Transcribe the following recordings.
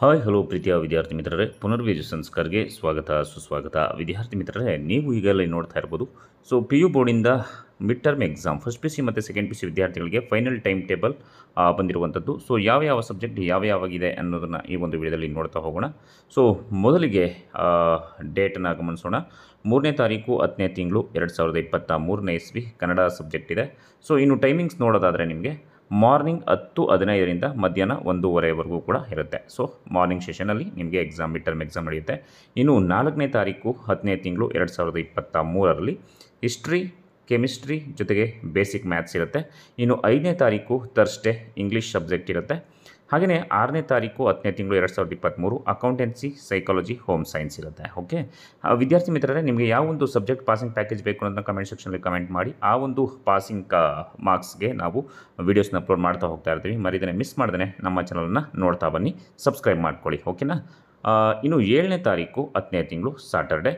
Hi hello ಪ್ರೀತಿಯ ವಿದ್ಯಾರ್ಥಿ ಮಿತ್ರರೇ, ಪುನರ್ವೇಜು ಸಂಸ್ಕಾರ್ಗೆ ಸ್ವಾಗತ ಸುಸ್ವಾಗತ. ವಿದ್ಯಾರ್ಥಿ ಮಿತ್ರರೇ, ನೀವು ಈಗಲೇ ನೋಡ್ತಾ ಇರ್ಬೋದು. ಸೊ ಪಿ ಯು ಬೋರ್ಡಿಂದ mid term exam first P C ಮತ್ತು ಸೆಕೆಂಡ್ ಪಿ ಸಿ ವಿದ್ಯಾರ್ಥಿಗಳಿಗೆ ಫೈನಲ್ ಟೈಮ್ ಟೇಬಲ್ ಬಂದಿರುವಂಥದ್ದು. ಸೊ ಯಾವ ಸಬ್ಜೆಕ್ಟ್ ಯಾವಾಗಿದೆ ಅನ್ನೋದನ್ನು ಈ ಒಂದು ವಿಡಿಯೋದಲ್ಲಿ ನೋಡ್ತಾ ಹೋಗೋಣ. ಸೊ ಮೊದಲಿಗೆ ಡೇಟನ್ನು ಗಮನಿಸೋಣ. 3ನೇ ತಾರೀಕು 10ನೇ ತಿಂಗಳು 2023ನೇ ಇಸ್ವಿ ಕನ್ನಡ ಸಬ್ಜೆಕ್ಟ್ ಇದೆ. ಸೊ ಇನ್ನು ಟೈಮಿಂಗ್ಸ್ ನೋಡೋದಾದರೆ ನಿಮಗೆ ಮಾರ್ನಿಂಗ್ 10:15 ಮಧ್ಯಾಹ್ನ 1:30ವರೆಗೂ ಕೂಡ ಇರುತ್ತೆ. ಸೊ ಮಾರ್ನಿಂಗ್ ಸೆಷನಲ್ಲಿ ನಿಮಗೆ ಮಿಡ್ ಟರ್ಮ್ ಎಕ್ಸಾಮ್ ನಡೆಯುತ್ತೆ. ಇನ್ನು 4ನೇ ತಾರೀಕು 10ನೇ ತಿಂಗಳು 2023ರಲ್ಲಿ ಹಿಸ್ಟ್ರಿ, ಕೆಮಿಸ್ಟ್ರಿ ಜೊತೆಗೆ ಬೇಸಿಕ್ ಮ್ಯಾಥ್ಸ್ ಇರುತ್ತೆ. ಇನ್ನು 5ನೇ ತಾರೀಕು ಥರ್ಸ್ಡೇ ಇಂಗ್ಲೀಷ್ ಸಬ್ಜೆಕ್ಟ್ ಇರುತ್ತೆ. ಹಾಗೆಯೇ 6ನೇ ತಾರೀಕು 10ನೇ ತಿಂಗಳು 2023 ಅಕೌಂಟೆನ್ಸಿ, ಸೈಕಾಲಜಿ, ಹೋಮ್ ಸೈನ್ಸ್ ಇರುತ್ತೆ. ಓಕೆ ವಿದ್ಯಾರ್ಥಿ ಮಿತ್ರರೇ, ನಿಮಗೆ ಯಾವ ಒಂದು ಸಬ್ಜೆಕ್ಟ್ ಪಾಸಿಂಗ್ ಪ್ಯಾಕೇಜ್ ಬೇಕು ಅನ್ನೋದನ್ನ ಕಮೆಂಟ್ ಸೆಕ್ಷನಲ್ಲಿ ಕಮೆಂಟ್ ಮಾಡಿ. ಆ ಒಂದು ಪಾಸಿಂಗ್ ಮಾರ್ಕ್ಸ್ಗೆ ನಾವು ವೀಡಿಯೋಸ್ನ ಅಪ್ಲೋಡ್ ಮಾಡ್ತಾ ಹೋಗ್ತಾ ಇರ್ತೀವಿ. ಮರಿದೇ ಮಿಸ್ ಮಾಡ್ದೇ ನಮ್ಮ ಚಾನಲನ್ನು ನೋಡ್ತಾ ಬನ್ನಿ, ಸಬ್ಸ್ಕ್ರೈಬ್ ಮಾಡ್ಕೊಳ್ಳಿ. ಓಕೆನಾ. ಇನ್ನು 7ನೇ ತಾರೀಕು 10ನೇ ತಿಂಗಳು ಸಾಟರ್ಡೆ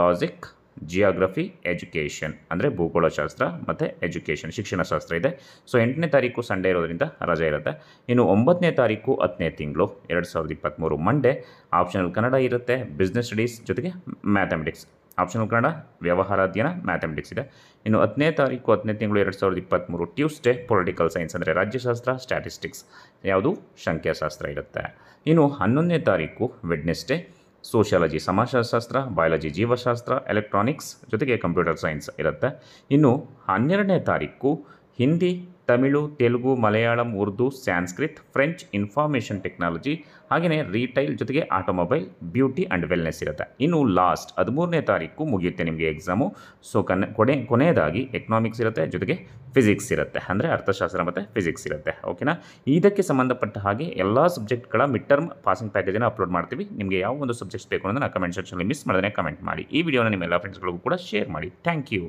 ಲಾಜಿಕ್, ಜಿಯೋಗ್ರಫಿ, ಎಜುಕೇಷನ್ ಅಂದರೆ ಭೂಗೋಳಶಾಸ್ತ್ರ ಮತ್ತು ಎಜುಕೇಷನ್ ಶಿಕ್ಷಣಶಾಸ್ತ್ರ ಇದೆ. ಸೊ 8ನೇ ತಾರೀಕು ಸಂಡೇ ಇರೋದ್ರಿಂದ ರಜೆ ಇರುತ್ತೆ. ಇನ್ನು 9ನೇ ತಾರೀಕು 10ನೇ ತಿಂಗಳು 2023 ಮಂಡೇ ಆಪ್ಷನಲ್ ಕನ್ನಡ ಇರುತ್ತೆ, ಬಿಸ್ನೆಸ್ ಸ್ಟಡೀಸ್ ಜೊತೆಗೆ ಮ್ಯಾಥಮೆಟಿಕ್ಸ್. ಆಪ್ಷನಲ್ ಕನ್ನಡ, ವ್ಯವಹಾರ ಅಧ್ಯಯನ, ಮ್ಯಾಥಮೆಟಿಕ್ಸ್ ಇದೆ. ಇನ್ನು 10ನೇ ತಾರೀಕು 10ನೇ ತಿಂಗಳು 2023 ಟ್ಯೂಸ್ಡೇ ಪೊಲಿಟಿಕಲ್ ಸೈನ್ಸ್ ಅಂದರೆ ರಾಜ್ಯಶಾಸ್ತ್ರ, ಸ್ಟ್ಯಾಟಿಸ್ಟಿಕ್ಸ್ ಯಾವುದು ಸಂಖ್ಯಾಶಾಸ್ತ್ರ ಇರುತ್ತೆ. ಇನ್ನು 11ನೇ ತಾರೀಕು ವೆಡ್ನೆಸ್ಡೇ ಸೋಷಿಯಾಲಜಿ ಸಮಾಜಶಾಸ್ತ್ರ, ಬಯಾಲಜಿ ಜೀವಶಾಸ್ತ್ರ, ಎಲೆಕ್ಟ್ರಾನಿಕ್ಸ್ ಜೊತೆಗೆ ಕಂಪ್ಯೂಟರ್ ಸೈನ್ಸ್ ಇರುತ್ತೆ. ಇನ್ನು 12ನೇ ತಾರೀಕು Hindi, Tamil, Telugu, Malayalam, Urdu, Sanskrit, French, information technology, ಹಾಗೆಯೇ ರೀಟೈಲ್ ಜೊತೆಗೆ ಆಟೋಮೊಬೈಲ್, ಬ್ಯೂಟಿ ಆ್ಯಂಡ್ ವೆಲ್ನೆಸ್ ಇರುತ್ತೆ. ಇನ್ನು ಲಾಸ್ಟ್ 13ನೇ ತಾರೀಕು ಮುಗಿಯುತ್ತೆ ನಿಮಗೆ ಎಕ್ಸಾಮು. ಸೊ ಕೊನೆಯದಾಗಿ ಎಕನಾಮಿಕ್ಸ್ ಇರುತ್ತೆ, ಜೊತೆಗೆ ಫಿಸಿಕ್ಸ್ ಇರುತ್ತೆ, ಅಂದರೆ ಅರ್ಥಶಾಸ್ತ್ರ ಮತ್ತು ಫಿಸಿಕ್ಸ್ ಇರುತ್ತೆ. ಓಕೆನಾ. ಇದಕ್ಕೆ ಸಂಬಂಧಪಟ್ಟ ಹಾಗೆ ಎಲ್ಲ ಸಬ್ಜೆಕ್ಟ್ಗಳ ಮಿಡ್ ಟರ್ಮ್ ಪಾಸಿಂಗ್ ಪ್ಯಾಕೇಜನ್ನು ಅಪ್ಲೋಡ್ ಮಾಡ್ತೀವಿ. ನಿಮಗೆ ಯಾವ ಒಂದು ಸಬ್ಜೆಕ್ಟ್ಸ್ ಬೇಕು ಅನ್ನೋದನ್ನು ಕಮೆಂಟ್ ಸೆಕ್ಷನಲ್ಲಿ ಮಿಸ್ ಮಾಡದೇ ಕಮೆಂಟ್ ಮಾಡಿ. ಈ ವಿಡಿಯೋನ ನಿಮ್ಮ ಎಲ್ಲ ಫ್ರೆಂಡ್ಸ್ಗಳಿಗೂ ಕೂಡ ಶೇರ್ ಮಾಡಿ. Thank you.